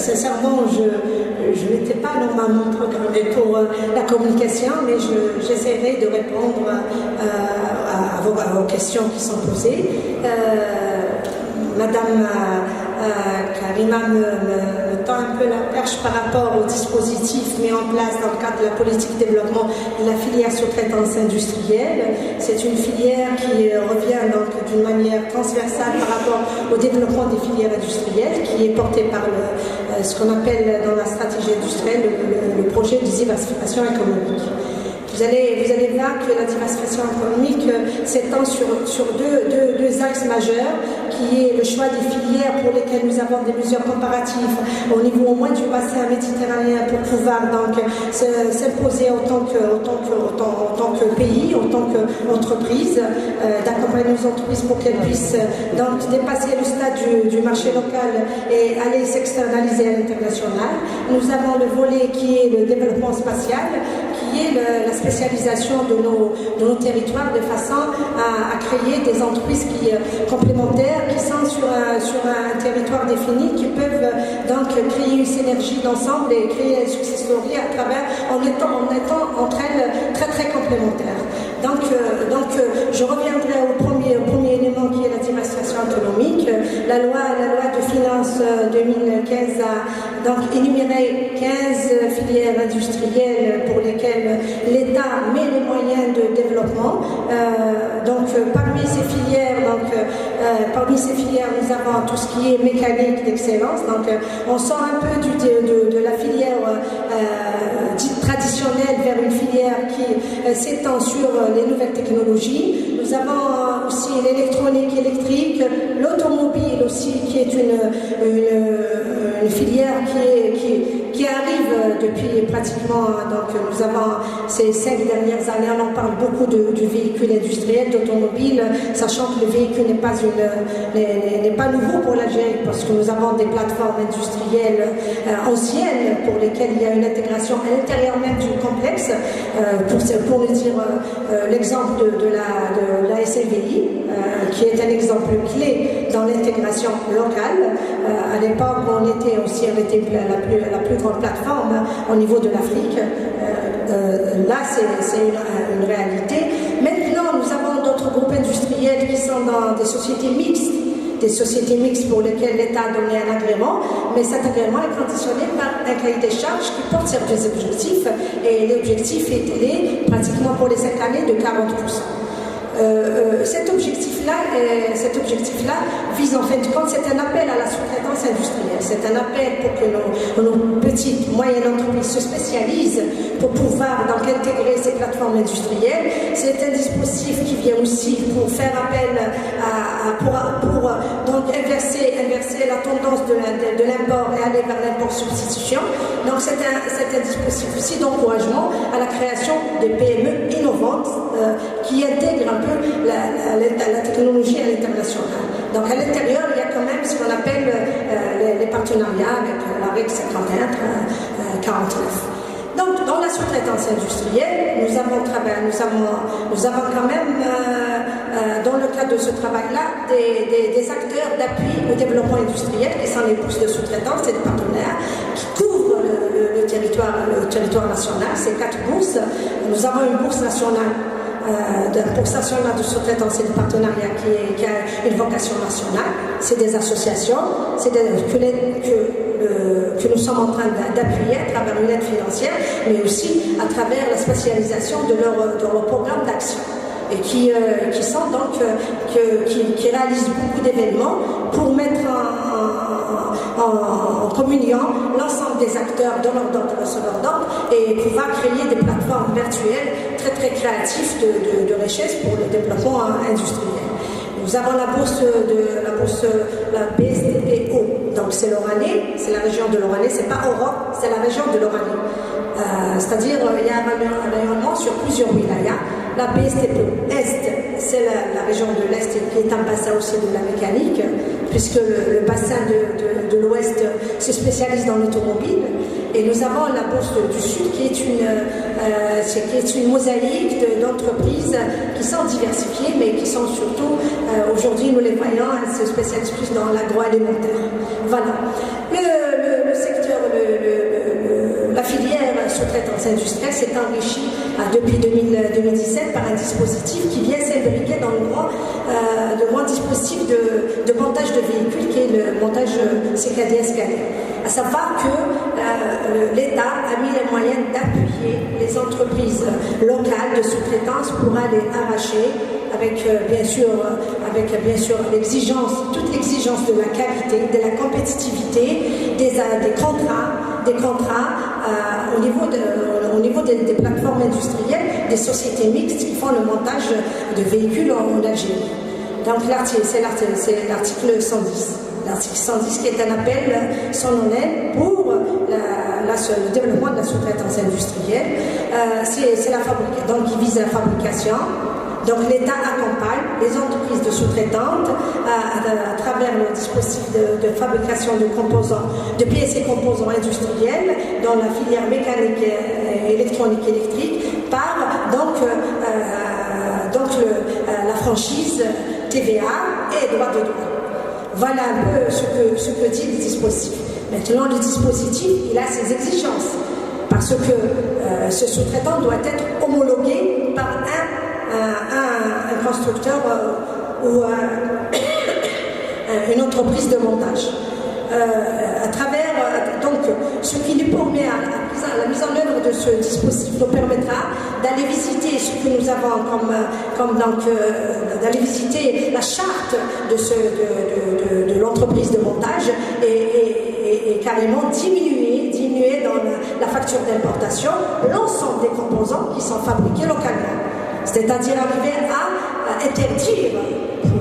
sincèrement, je n'étais pas normalement programmée pour la communication, mais j'essaierai de répondre à vos questions qui sont posées. Madame Karima me tend un peu la perche par rapport au dispositif mis en place dans le cadre de la politique de développement de la filière sous-traitance industrielle. C'est une filière qui revient donc d'une manière transversale par rapport au développement des filières industrielles, qui est portée par ce qu'on appelle dans la stratégie industrielle le projet de diversification économique. Vous allez voir que la diversification économique s'étend sur deux axes majeurs, qui est le choix des filières pour lesquelles nous avons des mesures comparatives au niveau au moins du bassin méditerranéen pour pouvoir donc s'imposer en tant que pays, en tant qu'entreprise, d'accompagner nos entreprises pour qu'elles puissent donc dépasser le stade du marché local et aller s'externaliser à l'international. Nous avons le volet qui est le développement spatial, qui est la spécialisation de nos territoires de façon à créer des entreprises complémentaires qui sont sur un territoire défini, qui peuvent donc créer une synergie d'ensemble et créer un success story à travers en étant entre elles très très complémentaires. Donc je reviendrai au premier élément qui est la diversification économique. La loi de finances 2015 a donc énuméré 15 filières industrielles pour lesquelles l'État met les moyens de développement. Parmi ces filières, nous avons tout ce qui est mécanique d'excellence. Donc on sort un peu de la filière dite traditionnelle vers une filière qui s'étend sur les nouvelles technologies. Nous avons aussi l'électronique électrique, l'automobile aussi, qui est une filière qui arrive depuis pratiquement, donc nous avons ces 5 dernières années, on en parle beaucoup du véhicule industriel, d'automobile, sachant que le véhicule n'est pas nouveau pour l'Algérie, parce que nous avons des plateformes industrielles anciennes pour lesquelles il y a une intégration à l'intérieur même du complexe. Pour nous dire l'exemple de la SLVI, qui est un exemple clé dans l'intégration locale. À l'époque, on était la plus grande plateforme au niveau de l'Afrique. Là, c'est une réalité. Maintenant, nous avons d'autres groupes industriels qui sont dans des sociétés mixtes pour lesquelles l'État a donné un agrément, mais cet agrément est conditionné par un cahier des charges qui porte certains objectifs, et l'objectif est pratiquement pour les 5 années de 40%. Cet objectif-là vise en fin de compte, c'est un appel à la sous-traitance industrielle, c'est un appel pour que nos petites, moyennes entreprises se spécialisent pour pouvoir donc intégrer ces plateformes industrielles. C'est un dispositif qui vient aussi pour faire appel pour donc inverser la tendance de l'import et aller vers l'import substitution. Donc c'est un dispositif aussi d'encouragement à la création de PME innovantes qui intègrent un peu la technologie à l'international. Donc à l'intérieur, il y a quand même ce qu'on appelle les partenariats avec la REC 51 49. Donc dans la sous-traitance industrielle, nous avons quand même dans le cadre de ce travail-là des acteurs d'appui au développement industriel qui sont les bourses de sous-traitance et des partenaires qui couvrent le territoire national. C'est 4 bourses. Nous avons une bourse nationale pour stationnement de sous-traitance et de partenariat qui a une vocation nationale. C'est des associations que nous sommes en train d'appuyer à travers une aide financière, mais aussi à travers la spécialisation de leur programme d'action, et qui réalisent beaucoup d'événements pour mettre en communion l'ensemble des acteurs de leur ordre, de receveurs d'ordre, et pouvoir créer des plateformes virtuelles très très créatives de richesse pour le développement industriel. Nous avons la BSTPO, donc c'est l'Oranais, c'est la région de l'Oranais, c'est pas Europe, c'est la région de l'Oranais. C'est-à-dire il y a un rayonnement sur plusieurs wilayas. La BSTPO Est, c'est la région de l'Est qui est un bassin aussi de la mécanique, puisque le bassin de l'Ouest se spécialise dans l'automobile. Et nous avons la bourse du Sud qui est une mosaïque d'entreprises qui sont diversifiées, mais qui sont surtout, aujourd'hui nous les voyons, elles se spécialisent plus dans l'agroalimentaire. Voilà. Le secteur sous-traitance industrielle s'est enrichi depuis 2017 par un dispositif qui vient s'imbriquer dans le grand dispositif de montage de véhicules qui est le montage CKD-SKD. À savoir que l'État a mis les moyens d'appuyer les entreprises locales de sous-traitance pour aller arracher avec bien sûr l'exigence, toute l'exigence de la qualité, de la compétitivité, des contrats au niveau des plateformes industrielles, des sociétés mixtes qui font le montage de véhicules en Algérie. Donc c'est l'article 110. L'article 110 qui est un appel solennel pour le développement de la sous-traitance industrielle. C'est la fabrication, donc il vise la fabrication. Donc l'État accompagne les entreprises de sous-traitantes à travers le dispositif de fabrication de composants, de pièces et composants industriels dans la filière mécanique, électronique, électrique par la franchise TVA et droit de douane. Voilà un peu ce que dit le dispositif. Maintenant, le dispositif, il a ses exigences parce que ce sous-traitant doit être homologué par un constructeur ou une entreprise de montage. À travers ce qui nous permet la mise en œuvre de ce dispositif nous permettra d'aller visiter ce que nous avons d'aller visiter la charte de l'entreprise de montage et carrément diminuer dans la facture d'importation l'ensemble des composants qui sont fabriqués localement. C'est-à-dire arriver à interdire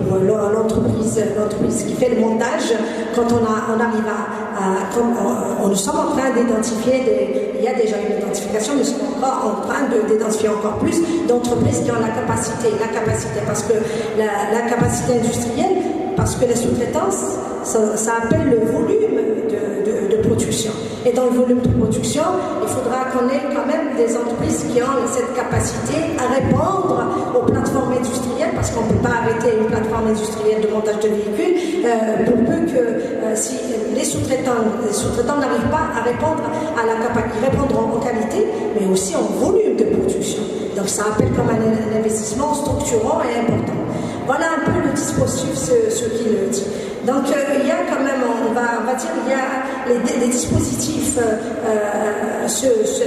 pour l'entreprise qui fait le montage, quand nous sommes en train d'identifier, il y a déjà une identification, mais nous sommes encore en train d'identifier encore plus d'entreprises qui ont la capacité, parce que la capacité industrielle, parce que la sous-traitance, ça appelle le volume de production. Et dans le volume de production, il faudra qu'on ait quand même des entreprises qui ont cette capacité à répondre aux plateformes industrielles, parce qu'on ne peut pas arrêter une plateforme industrielle de montage de véhicules, pour peu que si les sous-traitants n'arrivent pas à répondre ils répondront en qualité, mais aussi en volume de production. Donc ça appelle comme un investissement structurant et important. Voilà un peu le dispositif, ce qu'il dit. Donc il y a quand même, on va dire, il y a les dispositifs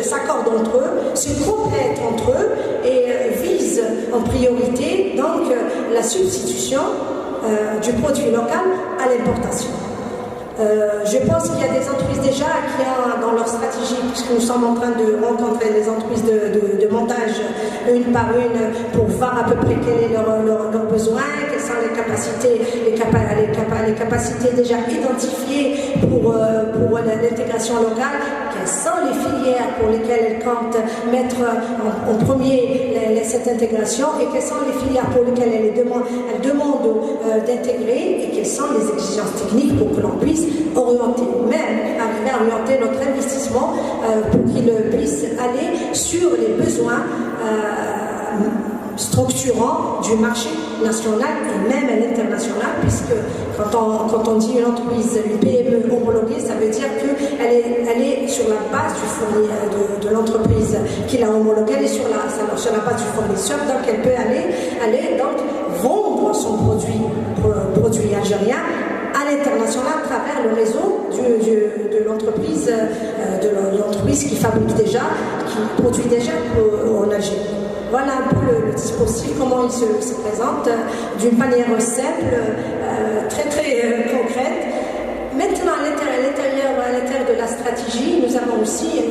s'accordent entre eux, se complètent entre eux et visent en priorité donc la substitution du produit local à l'importation. Je pense qu'il y a des entreprises déjà qui ont dans leur stratégie, puisque nous sommes en train de rencontrer les entreprises de montage une par une pour voir à peu près quels sont leurs besoins, quelles sont les capacités déjà identifiées pour l'intégration locale, quelles sont les filières pour lesquelles elles comptent mettre en premier cette intégration et quelles sont les filières pour lesquelles elles demandent d'intégrer et quelles sont les exigences techniques pour que l'on puisse orienter, même arriver à orienter notre investissement pour qu'il puisse aller sur les besoins structurants du marché national et même à l'international, puisque quand on dit une entreprise, une PME homologuée, ça veut dire qu'elle est sur la base du fournisseur de l'entreprise qui l'a homologuée, elle est sur la base du fournisseur, donc elle peut aller donc vendre son produit algérien à l'international à travers le réseau de l'entreprise qui fabrique déjà, qui produit déjà en Algérie. Voilà un peu le dispositif, comment il se présente d'une manière simple, très très concrète. Maintenant, à l'intérieur de la stratégie, nous avons aussi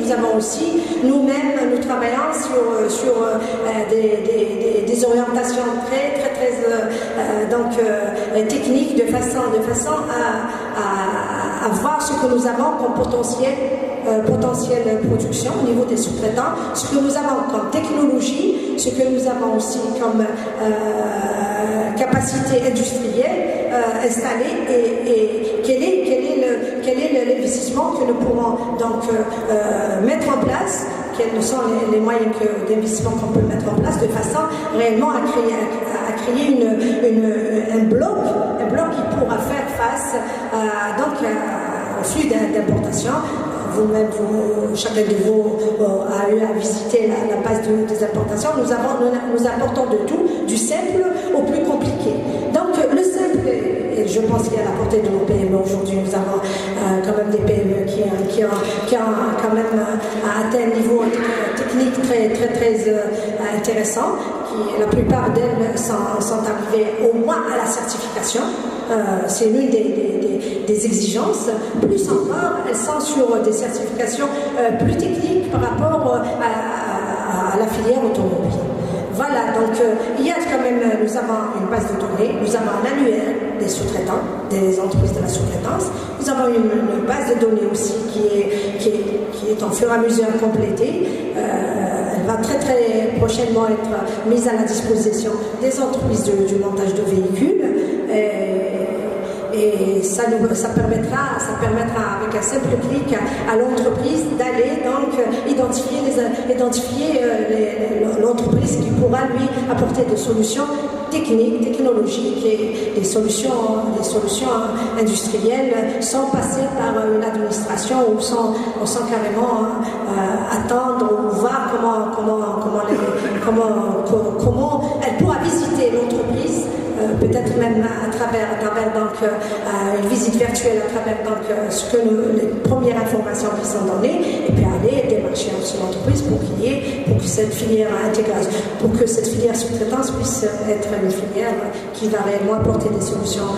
nous-mêmes, nous travaillons sur des orientations très techniques de façon à voir ce que nous avons comme potentiel production au niveau des sous-traitants, ce que nous avons comme technologie, ce que nous avons aussi comme capacité industrielle installée et quel est l'investissement que nous pourrons donc mettre en place, quels sont les moyens d'investissement qu'on peut mettre en place de façon réellement à créer un bloc qui pourra faire face au flux d'importation. vous-même, chacun de vous a eu à visiter la base des importations. Nous apportons de tout, du simple au plus compliqué. Donc le simple, et je pense qu'il y a la portée de nos PME aujourd'hui. Nous avons quand même des PME qui ont quand même atteint un niveau technique très intéressant. La plupart d'elles sont arrivées au moins à la certification. C'est l'une des exigences. Plus encore, elles sont sur des certifications plus techniques par rapport à la filière automobile. Voilà, donc il y a quand même, nous avons une base de données, nous avons un annuaire des sous-traitants, des entreprises de la sous-traitance, nous avons une base de données aussi qui est en fur et à mesure complétée. Elle va très prochainement être mise à la disposition des entreprises du montage de véhicules. Et ça permettra avec un simple clic à l'entreprise d'aller donc identifier l'entreprise qui pourra lui apporter des solutions technologiques et des solutions industrielles sans passer par une administration ou sans carrément attendre ou voir comment elle pourra visiter l'entreprise. Peut-être même à travers donc, une visite virtuelle, à travers donc, les premières informations qui sont données, et puis aller démarcher sur l'entreprise pour que cette filière intégreuse, pour que cette filière sous-traitance puisse être une filière qui va réellement apporter des solutions